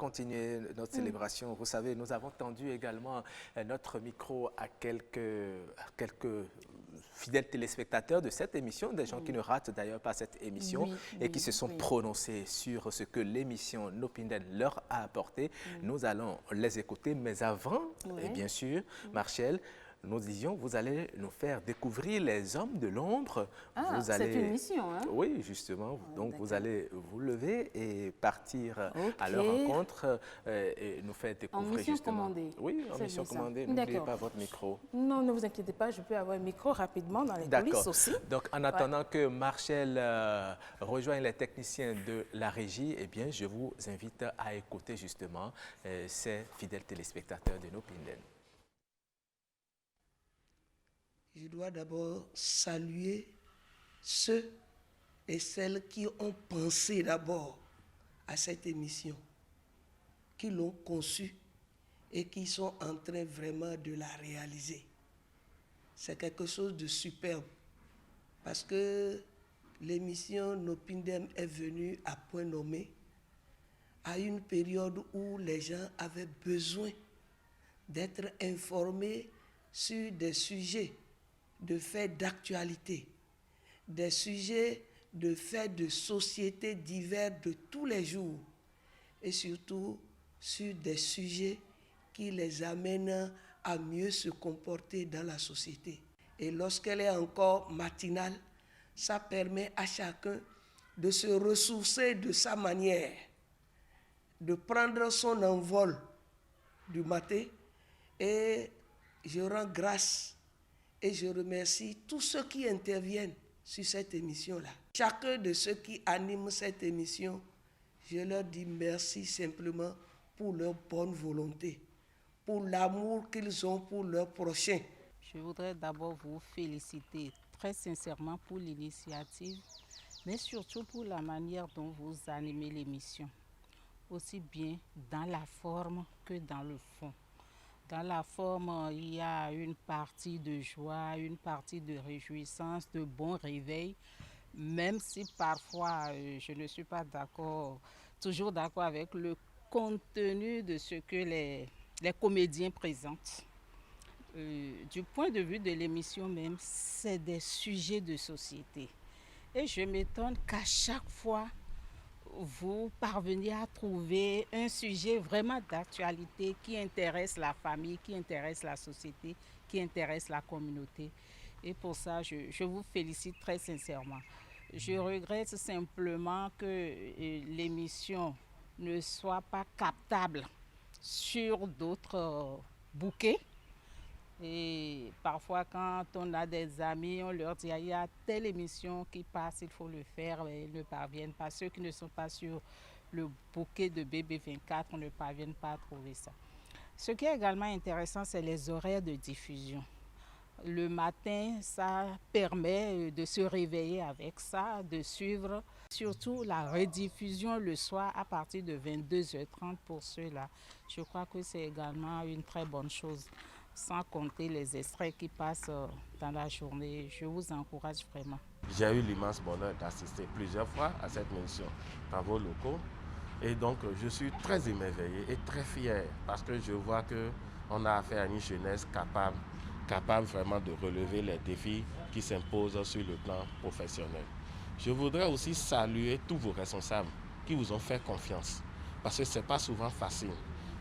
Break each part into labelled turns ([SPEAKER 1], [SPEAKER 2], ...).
[SPEAKER 1] continuer notre célébration. Vous savez, nous avons tendu également notre micro à quelques fidèles téléspectateurs de cette émission, des gens qui ne ratent d'ailleurs pas cette émission et qui se sont prononcés sur ce que l'émission Nopinen leur a apporté. Nous allons les écouter, mais avant, et bien sûr, Martial, nous disions, vous allez nous faire découvrir les hommes de l'ombre.
[SPEAKER 2] Ah, c'est une mission, hein?
[SPEAKER 1] Oui, justement. Donc, vous allez vous lever et partir à leur rencontre et nous faire découvrir,
[SPEAKER 2] en mission
[SPEAKER 1] justement.
[SPEAKER 2] Commandée.
[SPEAKER 1] Oui, en mission commandée. N'oubliez pas votre micro.
[SPEAKER 2] Non, ne vous inquiétez pas, je peux avoir un micro rapidement dans les coulisses aussi.
[SPEAKER 1] Donc, en attendant que Martial rejoigne les techniciens de la régie, eh bien, je vous invite à écouter justement ces fidèles téléspectateurs de Nopinen.
[SPEAKER 3] Je dois d'abord saluer ceux et celles qui ont pensé d'abord à cette émission, qui l'ont conçue et qui sont en train vraiment de la réaliser. C'est quelque chose de superbe parce que l'émission Nopinen est venue à point nommé à une période où les gens avaient besoin d'être informés sur des sujets de faits d'actualité, des sujets de faits de société divers de tous les jours et surtout sur des sujets qui les amènent à mieux se comporter dans la société. Et lorsqu'elle est encore matinale, ça permet à chacun de se ressourcer de sa manière, de prendre son envol du matin. Et je rends grâce et je remercie tous ceux qui interviennent sur cette émission-là. Chacun de ceux qui animent cette émission, je leur dis merci simplement pour leur bonne volonté, pour l'amour qu'ils ont pour leurs prochains.
[SPEAKER 4] Je voudrais d'abord vous féliciter très sincèrement pour l'initiative, mais surtout pour la manière dont vous animez l'émission, aussi bien dans la forme que dans le fond. Dans la forme, il y a une partie de joie, une partie de réjouissance, de bon réveil, même si parfois je ne suis pas toujours d'accord avec le contenu de ce que les comédiens présentent. Du point de vue de l'émission même, c'est des sujets de société. Et je m'étonne qu'à chaque fois, vous parveniez à trouver un sujet vraiment d'actualité qui intéresse la famille, qui intéresse la société, qui intéresse la communauté. Et pour ça, je vous félicite très sincèrement. Je regrette simplement que l'émission ne soit pas captable sur d'autres bouquets. Et parfois, quand on a des amis, on leur dit il y a telle émission qui passe, il faut le faire, mais ils ne parviennent pas. Ceux qui ne sont pas sur le bouquet de BB24, on ne parviennent pas à trouver ça. Ce qui est également intéressant, c'est les horaires de diffusion. Le matin, ça permet de se réveiller avec ça, de suivre. Surtout la rediffusion le soir à partir de 22h30 pour ceux-là. Je crois que c'est également une très bonne chose. Sans compter les extraits qui passent dans la journée. Je vous encourage vraiment.
[SPEAKER 5] J'ai eu l'immense bonheur d'assister plusieurs fois à cette mission Travaux locaux. Et donc, je suis très émerveillé et très fier parce que je vois qu'on a affaire à une jeunesse capable vraiment de relever les défis qui s'imposent sur le plan professionnel. Je voudrais aussi saluer tous vos responsables qui vous ont fait confiance parce que ce n'est pas souvent facile,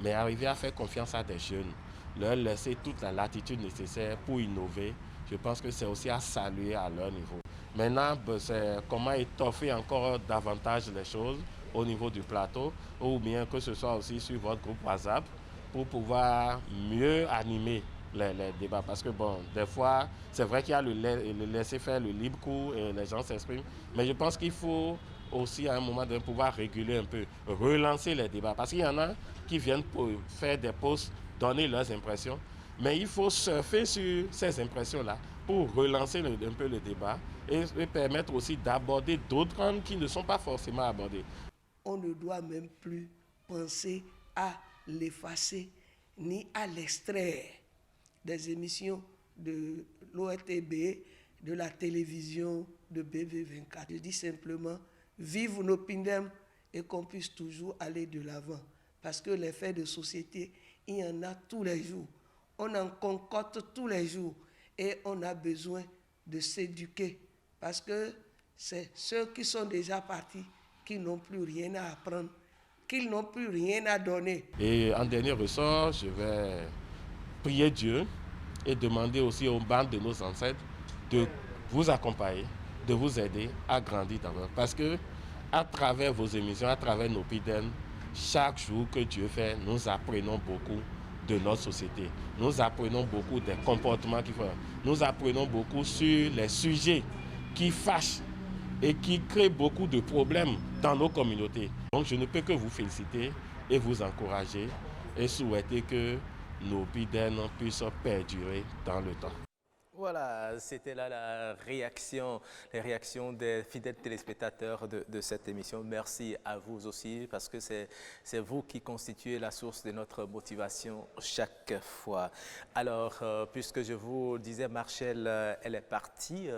[SPEAKER 5] mais arriver à faire confiance à des jeunes, leur laisser toute la latitude nécessaire pour innover, je pense que c'est aussi à saluer à leur niveau. Maintenant, c'est comment étoffer encore davantage les choses au niveau du plateau, ou bien que ce soit aussi sur votre groupe WhatsApp, pour pouvoir mieux animer les débats. Parce que bon, des fois, c'est vrai qu'il y a le laisser faire, le libre cours, et les gens s'expriment, mais je pense qu'il faut aussi à un moment de pouvoir réguler un peu, relancer les débats. Parce qu'il y en a qui viennent pour faire des posts, donner leurs impressions, mais il faut surfer sur ces impressions-là pour relancer un peu le débat et permettre aussi d'aborder d'autres angles qui ne sont pas forcément abordés.
[SPEAKER 3] On ne doit même plus penser à l'effacer ni à l'extraire des émissions de l'ORTB, de la télévision, de BB24. Je dis simplement, vive Nopinen et qu'on puisse toujours aller de l'avant. Parce que les faits de société, il y en a tous les jours. On en concocte tous les jours. Et on a besoin de s'éduquer. Parce que c'est ceux qui sont déjà partis qui n'ont plus rien à apprendre, qui n'ont plus rien à donner.
[SPEAKER 5] Et en dernier ressort, je vais prier Dieu et demander aussi aux bandes de nos ancêtres de vous accompagner, de vous aider à grandir d'abord. Parce que à travers vos émissions, à travers nos PIDEN, chaque jour que Dieu fait, nous apprenons beaucoup de notre société. Nous apprenons beaucoup des comportements qui font. Nous apprenons beaucoup sur les sujets qui fâchent et qui créent beaucoup de problèmes dans nos communautés. Donc je ne peux que vous féliciter et vous encourager et souhaiter que nos PIDEN puissent perdurer dans le temps.
[SPEAKER 1] Voilà, c'était là les réactions des fidèles téléspectateurs de cette émission. Merci à vous aussi parce que c'est vous qui constituez la source de notre motivation chaque fois. Alors, puisque je vous disais, Marcel, elle est partie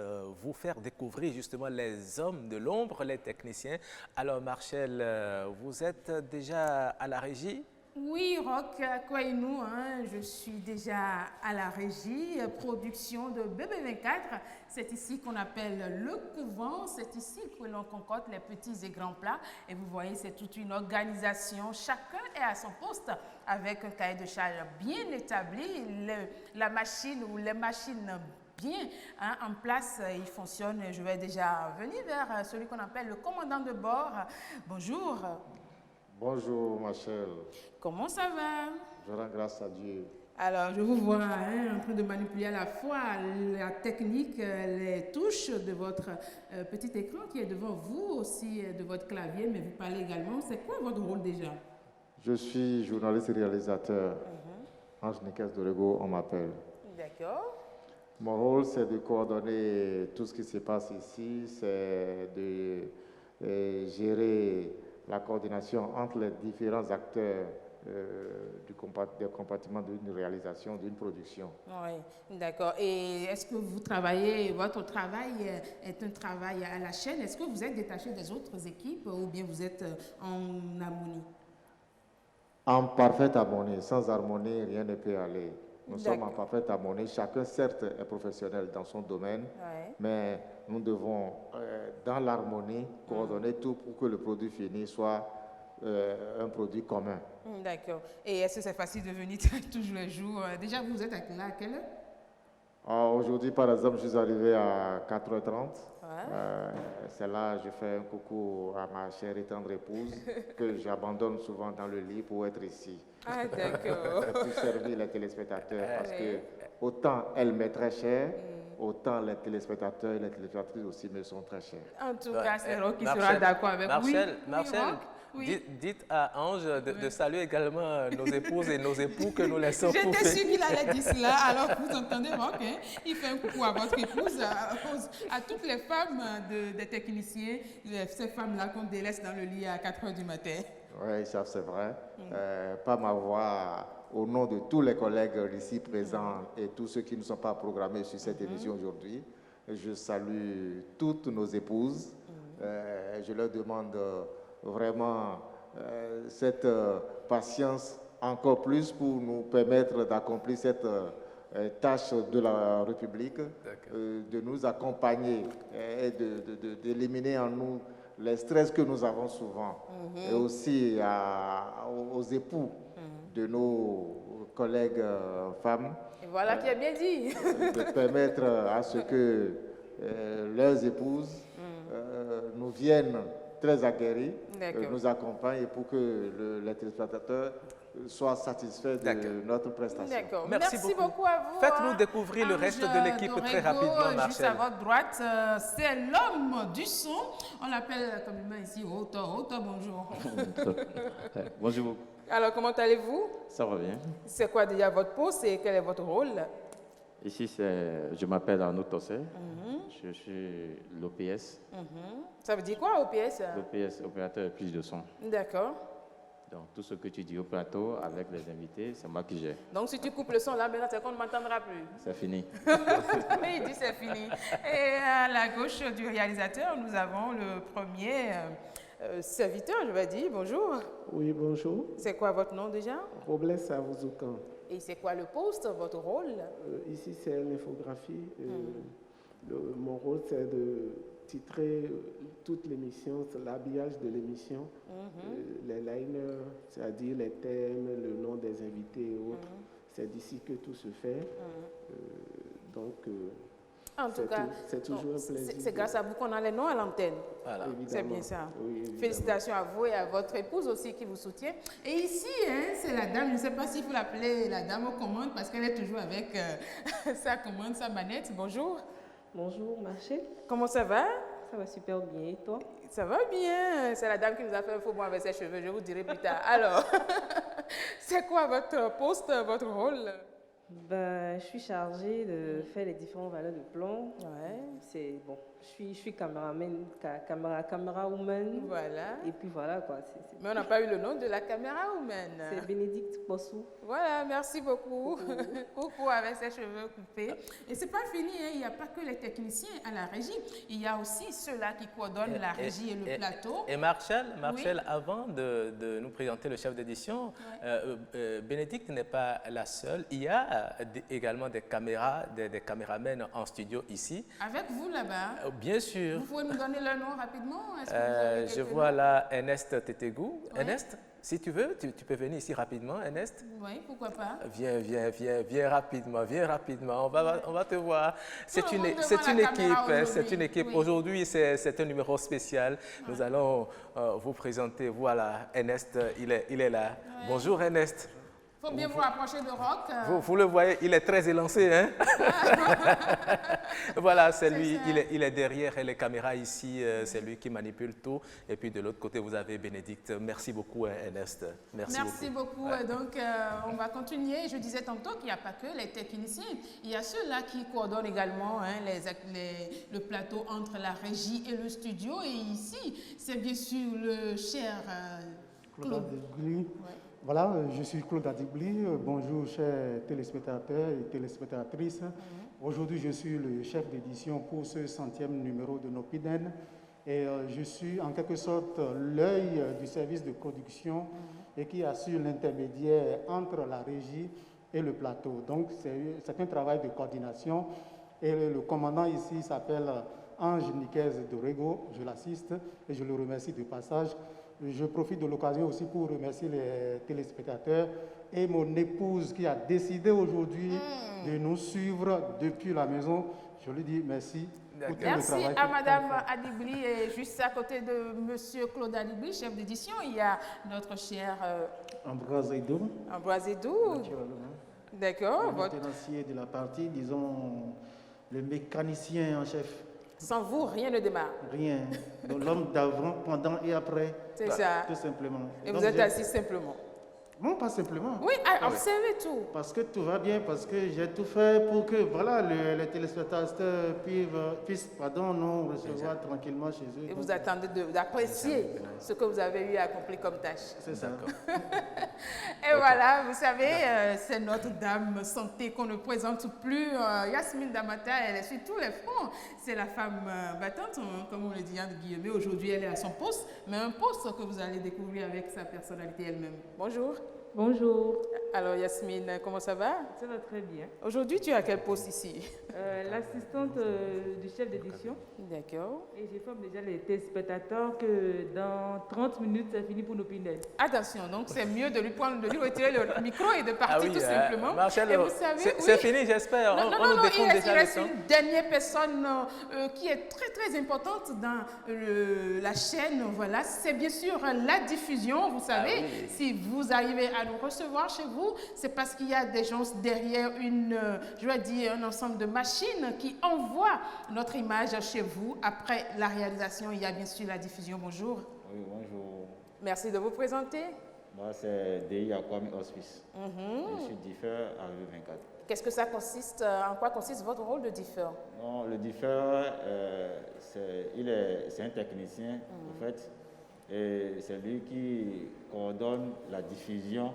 [SPEAKER 1] vous faire découvrir justement les hommes de l'ombre, les techniciens. Alors, Marcel, vous êtes déjà à la régie?
[SPEAKER 2] Oui, Roch Akouainou, je suis déjà à la régie, production de BB24. C'est ici qu'on appelle le couvent, c'est ici que l'on concocte les petits et grands plats. Et vous voyez, c'est toute une organisation. Chacun est à son poste avec un cahier de charge bien établi. La machine ou les machines bien en place, il fonctionne. Je vais déjà venir vers celui qu'on appelle le commandant de bord. Bonjour.
[SPEAKER 6] Bonjour, Marcel.
[SPEAKER 2] Comment ça va?
[SPEAKER 6] Je rends grâce à Dieu.
[SPEAKER 2] Alors, je vous vois en train de manipuler à la fois la technique, les touches de votre petit écran qui est devant vous, aussi de votre clavier, mais vous parlez également. C'est quoi votre rôle déjà?
[SPEAKER 6] Je suis journaliste et réalisateur. Ange Nikes Dorego, on m'appelle.
[SPEAKER 2] D'accord.
[SPEAKER 6] Mon rôle, c'est de coordonner tout ce qui se passe ici, c'est de gérer la coordination entre les différents acteurs des compartiments d'une réalisation, d'une production.
[SPEAKER 2] Oui, d'accord. Et est-ce que vous travaillez, votre travail est un travail à la chaîne? Est-ce que vous êtes détaché des autres équipes ou bien vous êtes en harmonie?
[SPEAKER 6] En parfaite harmonie. Sans harmonie, rien ne peut aller. Nous sommes en parfaite harmonie. Chacun, certes, est professionnel dans son domaine, mais nous devons, dans l'harmonie, coordonner tout pour que le produit fini soit un produit commun.
[SPEAKER 2] D'accord. Et est-ce que c'est facile de venir tous les jours? Déjà, vous êtes là à quelle heure?
[SPEAKER 6] Aujourd'hui, par exemple, je suis arrivé à 4h30. C'est là que je fais un coucou à ma chère et tendre épouse que j'abandonne souvent dans le lit pour être ici.
[SPEAKER 2] Ah, d'accord.
[SPEAKER 6] Pour servir les téléspectateurs parce que autant elle m'est très chère, autant les téléspectateurs et les téléspectatrices aussi me sont très chers.
[SPEAKER 2] En tout cas, c'est Roch qui sera d'accord avec vous.
[SPEAKER 1] Marcel, dites à Ange de saluer également nos épouses et nos époux que nous laissons pour.
[SPEAKER 2] J'étais sûre qu'il allait dire cela. Alors, vous entendez, Roch, il fait un coucou à votre épouse, à toutes les femmes des techniciens, ces femmes-là qu'on délaisse dans le lit à 4h du matin.
[SPEAKER 6] Oui, ça c'est vrai. Pas ma voix, au nom de tous les collègues ici présents et tous ceux qui ne sont pas programmés sur cette émission aujourd'hui, je salue toutes nos épouses. Je leur demande vraiment cette patience encore plus pour nous permettre d'accomplir cette tâche de la République, de nous accompagner et d'éliminer en nous les stress que nous avons souvent, et aussi aux époux de nos collègues femmes.
[SPEAKER 2] Et voilà qui est bien dit.
[SPEAKER 6] De permettre à ce que leurs épouses nous viennent très aguerris, nous accompagnent pour que les téléspectateurs soient satisfaits de notre prestation.
[SPEAKER 2] D'accord. Merci beaucoup à vous.
[SPEAKER 1] Faites-nous découvrir le reste de l'équipe très rapidement, Marcel.
[SPEAKER 2] Juste à votre droite, c'est l'homme du son. On l'appelle comme humain ici, Otto, bonjour.
[SPEAKER 7] Bonjour.
[SPEAKER 2] Alors, comment allez-vous?
[SPEAKER 7] Ça va bien.
[SPEAKER 2] C'est quoi déjà votre poste et quel est votre rôle?
[SPEAKER 7] Ici, je m'appelle Arnaud Tossé. Je suis l'OPS.
[SPEAKER 2] Ça veut dire quoi, OPS?
[SPEAKER 7] L'OPS, opérateur prise de son.
[SPEAKER 2] D'accord.
[SPEAKER 7] Donc, tout ce que tu dis au plateau avec les invités, c'est moi qui gère.
[SPEAKER 2] Donc, si tu coupes le son là, maintenant, c'est qu'on ne m'entendra plus.
[SPEAKER 7] C'est fini.
[SPEAKER 2] Oui, il dit c'est fini. Et à la gauche du réalisateur, nous avons le premier serviteur, je vais dire. Bonjour.
[SPEAKER 8] Oui, bonjour.
[SPEAKER 2] C'est quoi votre nom déjà?
[SPEAKER 8] Robles Savuzoukan.
[SPEAKER 2] Et c'est quoi le poste, votre rôle?
[SPEAKER 8] Ici, c'est l'infographie. Mon rôle, c'est de titrer toute l'émission, l'habillage de l'émission, les liners, c'est-à-dire les thèmes, le nom des invités et autres. C'est d'ici que tout se fait.
[SPEAKER 2] En tout cas,
[SPEAKER 8] c'est toujours un plaisir.
[SPEAKER 2] C'est grâce à vous qu'on a les noms à l'antenne.
[SPEAKER 1] Voilà.
[SPEAKER 2] C'est bien ça.
[SPEAKER 8] Oui,
[SPEAKER 2] félicitations à vous et à votre épouse aussi qui vous soutient. Et ici, c'est la dame, je ne sais pas si vous l'appelez la dame aux commandes parce qu'elle est toujours avec sa commande, sa manette. Bonjour.
[SPEAKER 9] Bonjour, Marché.
[SPEAKER 2] Comment ça va?
[SPEAKER 9] Ça va super bien. Et toi?
[SPEAKER 2] Ça va bien. C'est la dame qui nous a fait un faux bon avec ses cheveux. Je vous dirai plus tard. Alors, c'est quoi votre poste, votre rôle?
[SPEAKER 9] Ben, je suis chargée de faire les différents valeurs de plomb.
[SPEAKER 2] Ouais.
[SPEAKER 9] C'est bon. Je suis caméraman, caméra woman.
[SPEAKER 2] Voilà.
[SPEAKER 9] Et puis voilà quoi.
[SPEAKER 2] Mais on n'a pas eu le nom de la caméra woman.
[SPEAKER 9] C'est Bénédicte Bossou.
[SPEAKER 2] Voilà, merci beaucoup. Coucou avec ses cheveux coupés. Et c'est pas fini, hein. Il n'y a pas que les techniciens à la régie. Il y a aussi ceux-là qui coordonnent la régie et le plateau.
[SPEAKER 1] Et Marshall,
[SPEAKER 2] Oui.
[SPEAKER 1] avant de nous présenter le chef d'édition, Bénédicte n'est pas la seule. Il y a également des caméramens en studio ici.
[SPEAKER 2] Avec vous là-bas.
[SPEAKER 1] Bien sûr.
[SPEAKER 2] Vous pouvez nous donner leur nom rapidement? Est-ce que vous avez
[SPEAKER 1] Je
[SPEAKER 2] quelques
[SPEAKER 1] vois
[SPEAKER 2] noms?
[SPEAKER 1] là Ernest Tetegou.
[SPEAKER 2] Oui.
[SPEAKER 1] Ernest, si tu veux, tu peux venir ici rapidement, Ernest.
[SPEAKER 2] Oui, pourquoi pas?
[SPEAKER 1] Viens rapidement. On va te voir. C'est
[SPEAKER 2] le
[SPEAKER 1] une
[SPEAKER 2] monde devant la
[SPEAKER 1] équipe.
[SPEAKER 2] caméra
[SPEAKER 1] C'est une
[SPEAKER 2] aujourd'hui.
[SPEAKER 1] équipe.
[SPEAKER 2] Oui.
[SPEAKER 1] Aujourd'hui, c'est un numéro spécial. Nous allons vous présenter. Voilà, Ernest, il est là.
[SPEAKER 2] Ouais.
[SPEAKER 1] Bonjour, Ernest.
[SPEAKER 2] Il faut bien vous rapprocher de Rock.
[SPEAKER 1] Vous le voyez, il est très élancé. Hein? Voilà, c'est lui, il est derrière les caméras ici, c'est lui qui manipule tout. Et puis de l'autre côté, vous avez Bénédicte. Merci beaucoup, Ernest.
[SPEAKER 2] Merci beaucoup.
[SPEAKER 1] Ouais.
[SPEAKER 2] Donc, on va continuer. Je disais tantôt qu'il n'y a pas que les techniciens. Il y a ceux-là qui coordonnent également le plateau entre la régie et le studio. Et ici, c'est bien sûr le cher Claude.
[SPEAKER 10] Adibli.
[SPEAKER 2] Ouais.
[SPEAKER 10] Voilà, je suis Claude Adibli. Bonjour, chers téléspectateurs et téléspectatrices. Aujourd'hui, je suis le chef d'édition pour ce 100e numéro de Nopiden. Et je suis en quelque sorte l'œil du service de production et qui assure l'intermédiaire entre la régie et le plateau. Donc, c'est un travail de coordination. Et le commandant ici s'appelle Ange Niquez Dorego. Je l'assiste et je le remercie de passage. Je profite de l'occasion aussi pour remercier les téléspectateurs et mon épouse qui a décidé aujourd'hui de nous suivre depuis la maison. Je lui dis merci. Pour tout le
[SPEAKER 2] Merci
[SPEAKER 10] travail
[SPEAKER 2] à
[SPEAKER 10] que
[SPEAKER 2] Madame
[SPEAKER 10] vous faites.
[SPEAKER 2] Adibli. Et juste à côté de Monsieur Claude Adibli, chef d'édition, il y a notre cher
[SPEAKER 10] Ambroise Edou.
[SPEAKER 2] Ambroise Edou. D'accord.
[SPEAKER 11] Le tenancier de la partie, disons, le mécanicien en chef.
[SPEAKER 2] Sans vous, rien ne démarre.
[SPEAKER 11] Rien. Donc l'homme d'avant, pendant et après.
[SPEAKER 2] C'est ça.
[SPEAKER 11] Tout simplement.
[SPEAKER 2] Et
[SPEAKER 11] Donc,
[SPEAKER 2] vous êtes assis simplement.
[SPEAKER 11] Non, pas simplement.
[SPEAKER 2] Oui, observez tout.
[SPEAKER 11] Parce que tout va bien, parce que j'ai tout fait pour que voilà, les téléspectateurs puissent nous recevoir tranquillement chez eux.
[SPEAKER 2] Et vous attendez d'apprécier ce que vous avez eu à accomplir comme tâche.
[SPEAKER 11] C'est ça.
[SPEAKER 2] Et voilà, vous savez, c'est notre dame santé qu'on ne présente plus. Yasmine Damata, elle est sur tous les fronts. C'est la femme battante, comme on le dit entre guillemets. Aujourd'hui, elle est à son poste, mais un poste que vous allez découvrir avec sa personnalité elle-même. Bonjour.
[SPEAKER 9] Bonjour.
[SPEAKER 2] Alors Yasmine, comment ça va?
[SPEAKER 9] Ça va très bien.
[SPEAKER 2] Aujourd'hui, tu es à quel poste ici?
[SPEAKER 9] L'assistante du chef d'édition.
[SPEAKER 2] D'accord.
[SPEAKER 9] Et j'informe déjà les téléspectateurs que dans 30 minutes, c'est fini pour nos pinèdes.
[SPEAKER 2] Attention, donc c'est mieux de lui retirer le micro et de partir tout simplement.
[SPEAKER 1] Marshall,
[SPEAKER 2] et vous savez,
[SPEAKER 1] c'est fini, j'espère.
[SPEAKER 2] Non,
[SPEAKER 1] on nous décompte déjà
[SPEAKER 2] il
[SPEAKER 1] le
[SPEAKER 2] reste
[SPEAKER 1] temps.
[SPEAKER 2] une dernière personne qui est très très importante dans la chaîne. Voilà, c'est bien sûr la diffusion. Vous savez, si vous arrivez à nous recevoir chez vous, c'est parce qu'il y a des gens derrière un ensemble de machines qui envoient notre image chez vous. Après la réalisation, il y a bien sûr la diffusion. Bonjour.
[SPEAKER 7] Oui, bonjour.
[SPEAKER 2] Merci de vous présenter.
[SPEAKER 7] Moi, c'est DI Aquami Hospice. Je suis diffeur arrivé 24.
[SPEAKER 2] Qu'est-ce que ça consiste? En quoi consiste votre rôle de diffeur?
[SPEAKER 7] Non, le diffeur, c'est un technicien, en fait, et c'est lui qui coordonne la diffusion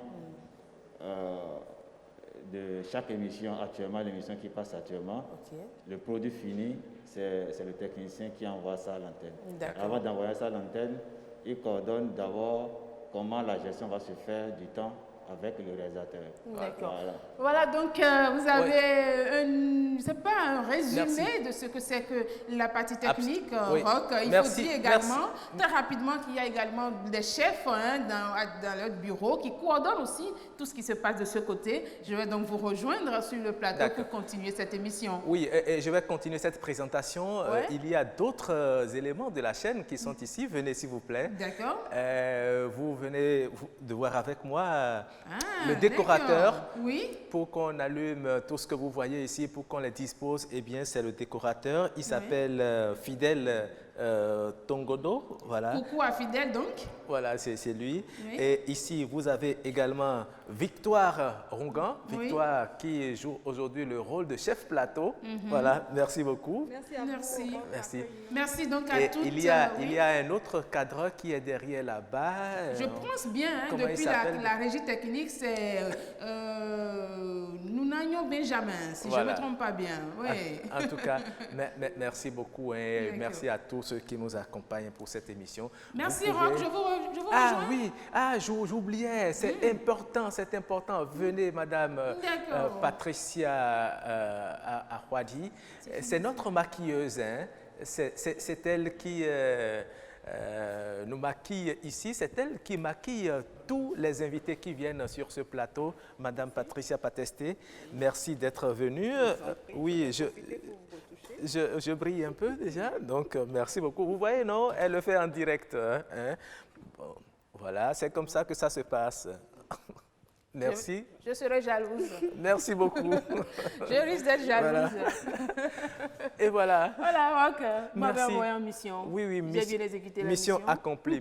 [SPEAKER 7] de chaque émission actuellement, l'émission qui passe actuellement. Le produit fini, c'est le technicien qui envoie ça à l'antenne. Avant d'envoyer ça à l'antenne, il coordonne d'abord comment la gestion va se faire du temps avec le réalisateur.
[SPEAKER 2] D'accord. Voilà, donc vous avez c'est pas un résumé de ce que c'est que la partie technique, Roch. Il faut dire également, très rapidement, qu'il y a également des chefs dans leur bureau qui coordonnent aussi tout ce qui se passe de ce côté. Je vais donc vous rejoindre sur le plateau pour continuer cette émission.
[SPEAKER 1] Oui, et je vais continuer cette présentation. Il y a d'autres éléments de la chaîne qui sont ici. Venez, s'il vous plaît.
[SPEAKER 2] D'accord.
[SPEAKER 1] Vous venez de voir avec moi le décorateur.
[SPEAKER 2] Oui.
[SPEAKER 1] Pour qu'on allume tout ce que vous voyez ici, pour qu'on les dispose, eh bien, c'est le décorateur. Il s'appelle Fidèle Tongodo. Voilà.
[SPEAKER 2] Coucou à Fidèle, donc.
[SPEAKER 1] Voilà, c'est lui. Oui. Et ici, vous avez également Victoire Rongan. Victoire qui joue aujourd'hui le rôle de chef plateau. Voilà, merci beaucoup.
[SPEAKER 2] Merci à vous.
[SPEAKER 1] Merci.
[SPEAKER 2] Merci donc à toutes.
[SPEAKER 1] Il y a un autre cadre qui est derrière là-bas.
[SPEAKER 2] Je pense bien, depuis la régie technique, c'est Nounagnon Benjamin, si je ne me trompe pas bien. Oui.
[SPEAKER 1] En tout cas, merci beaucoup et merci à tous ceux qui nous accompagnent pour cette émission.
[SPEAKER 2] Merci Roch, je vous rejoins.
[SPEAKER 1] Ah oui, j'oubliais, c'est important. Venez, Madame Patricia Ahwadi. C'est notre maquilleuse. Hein. C'est elle qui nous maquille ici. C'est elle qui maquille tous les invités qui viennent sur ce plateau. Madame Patricia Patesté, merci d'être venue. Oui, je brille un peu déjà, donc merci beaucoup. Vous voyez, non? Elle le fait en direct. Hein? Bon, voilà, c'est comme ça que ça se passe. Merci.
[SPEAKER 2] Je serai jalouse.
[SPEAKER 1] Merci beaucoup.
[SPEAKER 2] Je risque d'être jalouse.
[SPEAKER 1] Voilà. Et voilà.
[SPEAKER 2] Voilà, Roch. Merci. En mission.
[SPEAKER 1] Oui,
[SPEAKER 2] j'ai bien exécuté la
[SPEAKER 1] mission accomplie.